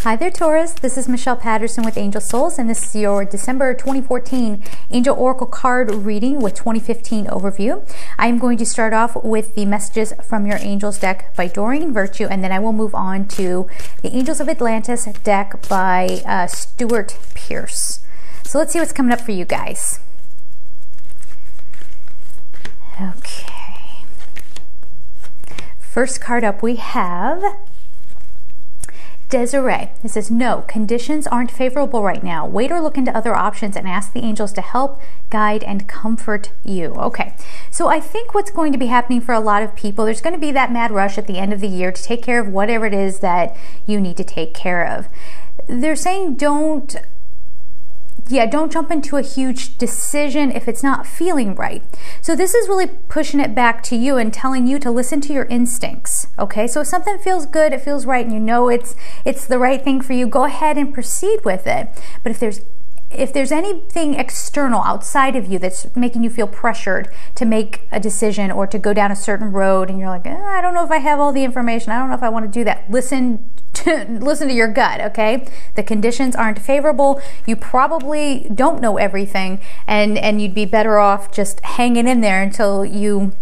Hi there, Taurus. This is Michelle Patterson with Angel Souls, and this is your December 2014 Angel Oracle card reading with 2015 overview. I am going to start off with the messages from your Angels deck by Doreen Virtue, and then I will move on to the Angels of Atlantis deck by Stuart Pierce. So let's see what's coming up for you guys. Okay. First card up we have Desiree. It says, no, conditions aren't favorable right now. Wait or look into other options and ask the angels to help, guide, and comfort you. Okay, so I think what's going to be happening for a lot of people, there's going to be that mad rush at the end of the year to take care of whatever it is that you need to take care of. They're saying don't jump into a huge decision if it's not feeling right. So this is really pushing it back to you and telling you to listen to your instincts, okay? So if something feels good, it feels right, and you know it's the right thing for you, go ahead and proceed with it. But if there's anything external outside of you that's making you feel pressured to make a decision or to go down a certain road, and you're like, I don't know if I have all the information, I don't know if I want to do that, listen to your gut, okay? The conditions aren't favorable. You probably don't know everything, and you'd be better off just hanging in there until you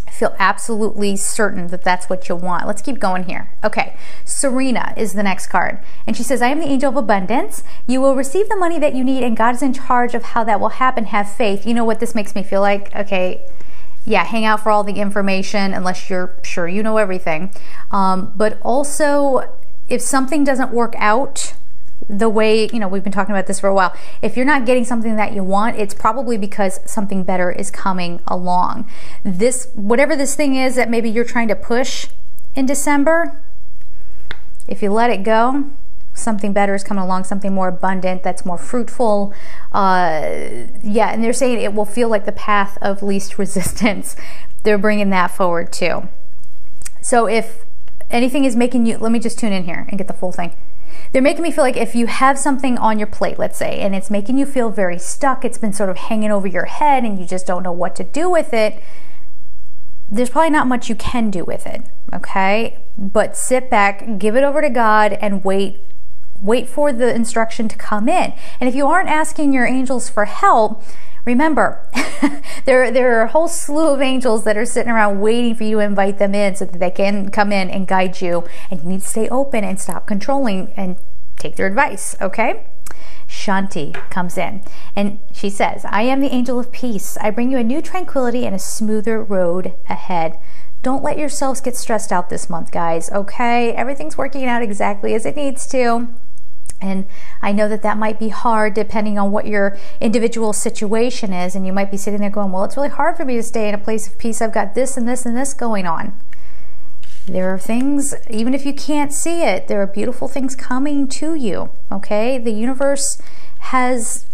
feel absolutely certain that that's what you want. Let's keep going here. Okay, Serena is the next card, and she says, I am the angel of abundance. You will receive the money that you need, and God is in charge of how that will happen. Have faith. You know what this makes me feel like? Okay, yeah, hang out for all the information unless you're sure you know everything. But also, if something doesn't work out the way, you know, we've been talking about this for a while, if you're not getting something that you want, it's probably because something better is coming along. Whatever this thing is that maybe you're trying to push in December, if you let it go, something better is coming along, something more abundant, that's more fruitful. Yeah, and they're saying it will feel like the path of least resistance. They're bringing that forward too. So if anything is making you, let me just tune in here and get the full thing. They're making me feel like if you have something on your plate, let's say, and it's making you feel very stuck, it's been sort of hanging over your head and you just don't know what to do with it, there's probably not much you can do with it, okay? But sit back, give it over to God, and wait for the instruction to come in. And if you aren't asking your angels for help, remember, there are a whole slew of angels that are sitting around waiting for you to invite them in so that they can come in and guide you. And you need to stay open and stop controlling and take their advice, okay? Shanti comes in, and she says, I am the angel of peace. I bring you a new tranquility and a smoother road ahead. Don't let yourselves get stressed out this month, guys, okay? Everything's working out exactly as it needs to. And I know that might be hard depending on what your individual situation is, and you might be sitting there going, well, it's really hard for me to stay in a place of peace. I've got this and this and this going on. There are things, even if you can't see it, there are beautiful things coming to you, okay? The universe has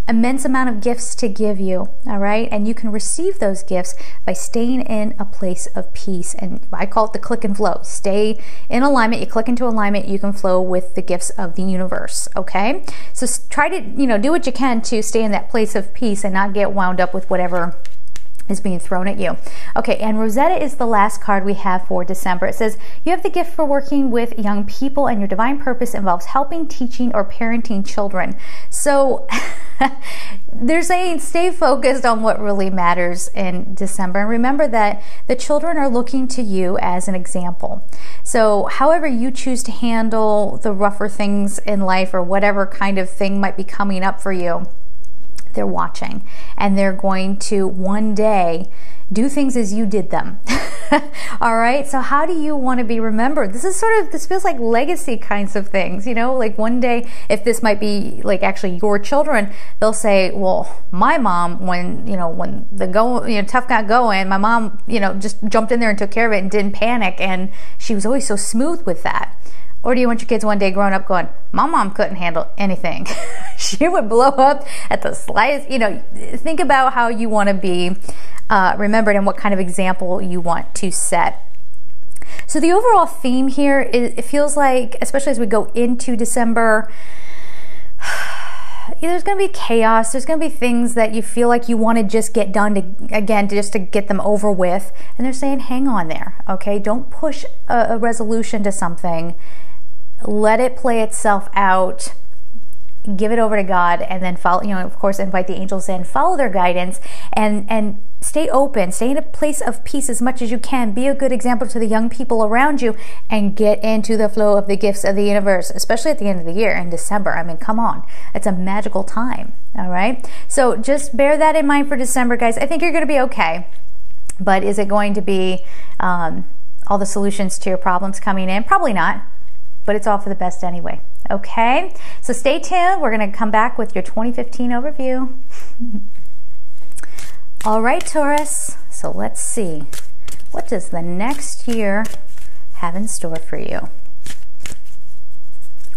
immense amount of gifts to give you, all right? And you can receive those gifts by staying in a place of peace. And I call it the click and flow. Stay in alignment. You click into alignment, you can flow with the gifts of the universe, okay? So try to, do what you can to stay in that place of peace and not get wound up with whatever is being thrown at you. Okay, and Rosetta is the last card we have for December. It says, you have the gift for working with young people, and your divine purpose involves helping, teaching, or parenting children. So they're saying stay focused on what really matters in December. And remember that the children are looking to you as an example. So however you choose to handle the rougher things in life, or whatever kind of thing might be coming up for you, they're watching, and they're going to one day do things as you did them. All right, so how do you want to be remembered? This feels like legacy kinds of things, like one day, if this might be like actually your children, they'll say, well, my mom, when the tough got going, my mom just jumped in there and took care of it and didn't panic, and she was always so smooth with that. Or do you want your kids one day growing up going, my mom couldn't handle anything. She would blow up at the slightest, think about how you want to be remembered and what kind of example you want to set. So the overall theme here, it feels like, especially as we go into December, there's going to be chaos. There's going to be things that you feel like you want to just get done just to get them over with. And they're saying, hang on there, okay? Don't push a resolution to something let it play itself out, give it over to God, and then follow, of course, invite the angels in, follow their guidance, and stay open, stay in a place of peace as much as you can. Be a good example to the young people around you, and get into the flow of the gifts of the universe, especially at the end of the year in December. I mean, come on, it's a magical time. All right, so just bear that in mind for December, guys. I think you're going to be okay, but is it going to be all the solutions to your problems coming in? Probably not, but it's all for the best anyway. Okay, so stay tuned. We're going to come back with your 2015 overview. All right, Taurus, so let's see. What does the next year have in store for you?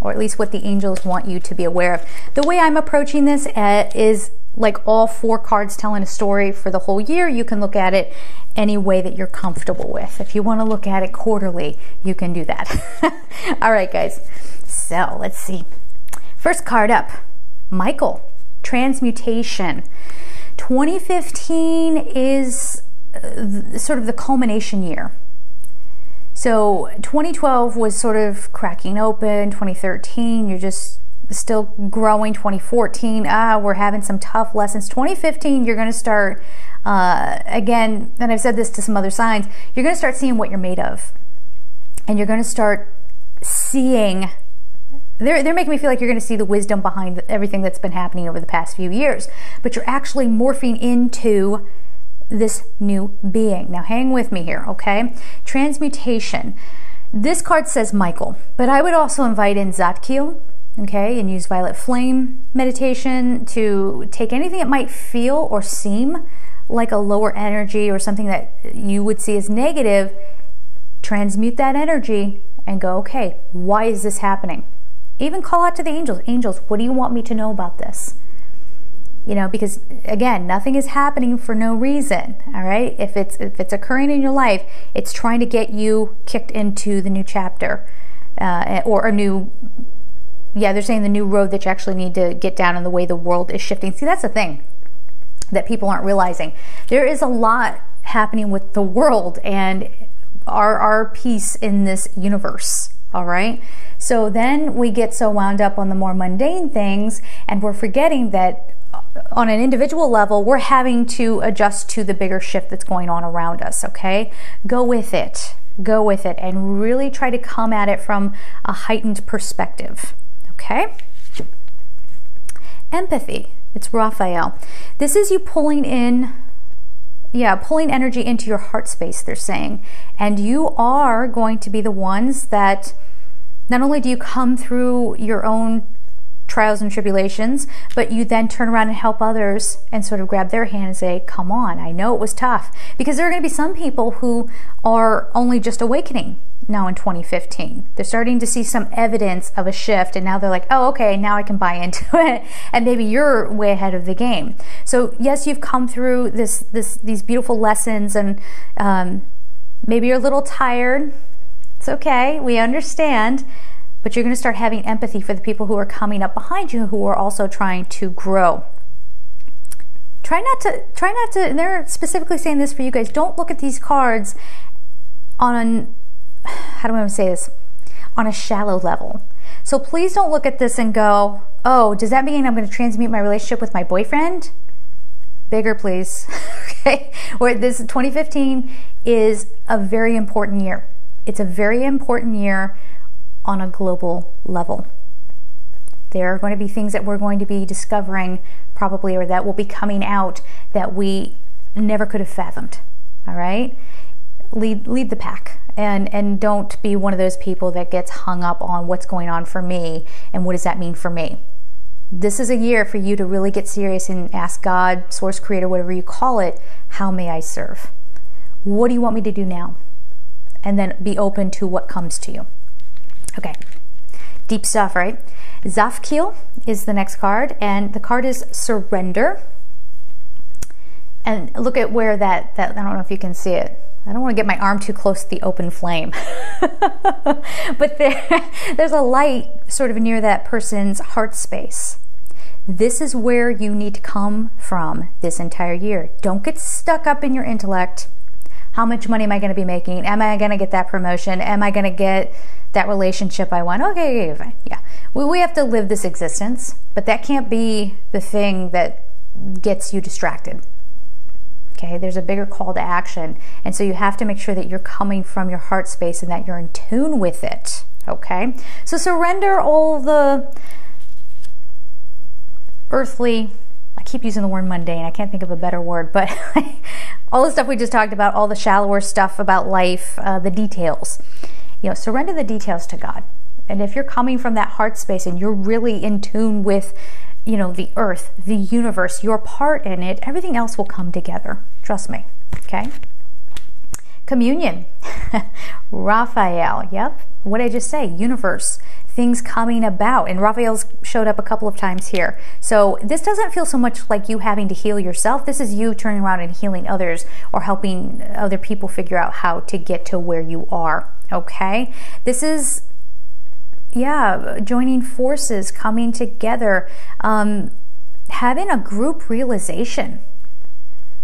Or at least what the angels want you to be aware of. The way I'm approaching this is like all 4 cards telling a story for the whole year. You can look at it any way that you're comfortable with. If you want to look at it quarterly, you can do that. All right, guys. So let's see. First card up, Michael, transmutation. 2015 is sort of the culmination year. So 2012 was sort of cracking open. 2013, you're just still growing. 2014, we're having some tough lessons. 2015, you're going to start, again, and I've said this to some other signs, you're going to start seeing what you're made of. And you're going to start seeing, they're making me feel like you're going to see the wisdom behind everything that's been happening over the past few years. But you're actually morphing into this new being. Now hang with me here, okay? Transmutation. This card says Michael, but I would also invite in Zadkiel, okay, and use Violet Flame meditation to take anything that might feel or seem like a lower energy or something that you would see as negative, transmute that energy and go, okay, why is this happening? Even call out to the angels. Angels, what do you want me to know about this? Because again, nothing is happening for no reason, all right? If it's occurring in your life, it's trying to get you kicked into the new chapter, or a new, they're saying the new road that you actually need to get down in the way the world is shifting. See, that's the thing that people aren't realizing. There is a lot happening with the world and our piece in this universe, all right? So then we get so wound up on the more mundane things, and we're forgetting that on an individual level, we're having to adjust to the bigger shift that's going on around us, okay? Go with it, and really try to come at it from a heightened perspective, okay? Empathy, it's Raphael. This is you pulling energy into your heart space, they're saying. And you are going to be the ones that, not only do you come through your own trials and tribulations, but you then turn around and help others and sort of grab their hand and say, come on, I know it was tough. Because there are going to be some people who are only just awakening now in 2015. They're starting to see some evidence of a shift, and now they're like, oh, okay, now I can buy into it. And maybe you're way ahead of the game. So yes, you've come through these beautiful lessons, and maybe you're a little tired. It's okay, we understand. But you're going to start having empathy for the people who are coming up behind you, who are also trying to grow. Try not to, and they're specifically saying this for you guys, don't look at these cards on, how do I want to say this, on a shallow level. So please don't look at this and go, oh, does that mean I'm going to transmute my relationship with my boyfriend? Bigger, please. Okay, where this 2015 is a very important year. It's a very important year on a global level. There are going to be things that we're going to be discovering probably, or that will be coming out that we never could have fathomed, all right? Lead the pack, and don't be one of those people that gets hung up on what's going on for me and what does that mean for me. This is a year for you to really get serious and ask God, Source, Creator, whatever you call it, how may I serve? What do you want me to do now? And then be open to what comes to you. Okay, deep stuff, right? Zafkiel is the next card, and the card is surrender. And look at where that I don't know if you can see it. I don't want to get my arm too close to the open flame. But there's a light sort of near that person's heart space. This is where you need to come from this entire year. Don't get stuck up in your intellect. How much money am I going to be making? Am I going to get that promotion? Am I going to get that relationship I want? Okay, fine. Yeah. We have to live this existence, but that can't be the thing that gets you distracted. Okay, there's a bigger call to action. And so you have to make sure that you're coming from your heart space and that you're in tune with it. Okay, so surrender all the earthly, I keep using the word mundane, I can't think of a better word, but all the stuff we just talked about, all the shallower stuff about life, the details. You know, surrender the details to God. And if you're coming from that heart space and you're really in tune with, you know, the earth, the universe, your part in it, everything else will come together. Trust me. Okay. Communion. Raphael. Yep. What did I just say? Universe. Things coming about. And Raphael's showed up a couple of times here. So this doesn't feel so much like you having to heal yourself. This is you turning around and healing others or helping other people figure out how to get to where you are. Okay. This is, yeah, joining forces, coming together, having a group realization,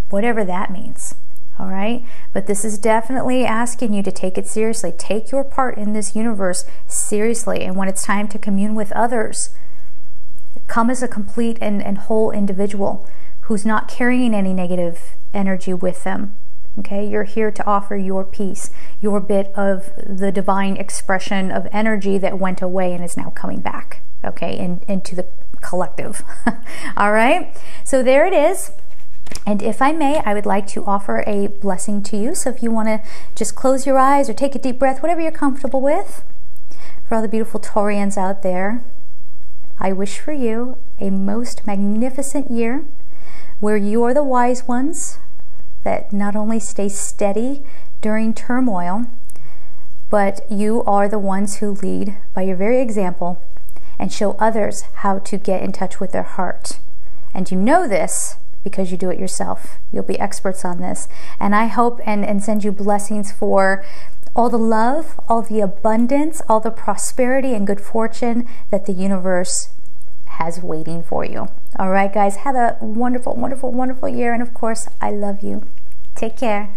whatever that means. All right, but this is definitely asking you to take it seriously. Take your part in this universe seriously, and when it's time to commune with others, come as a complete and whole individual who's not carrying any negative energy with them. Okay, you're here to offer your piece, your bit of the divine expression of energy that went away and is now coming back, okay, into the collective. All right, so there it is. And if I may, I would like to offer a blessing to you. So if you want to just close your eyes or take a deep breath, whatever you're comfortable with. For all the beautiful Taurians out there, I wish for you a most magnificent year where you are the wise ones that not only stay steady during turmoil, but you are the ones who lead by your very example and show others how to get in touch with their heart. And you know this because you do it yourself. You'll be experts on this. And I hope and send you blessings for all the love, all the abundance, all the prosperity and good fortune that the universe has waiting for you. All right, guys, have a wonderful, wonderful, wonderful year. And of course, I love you. Take care.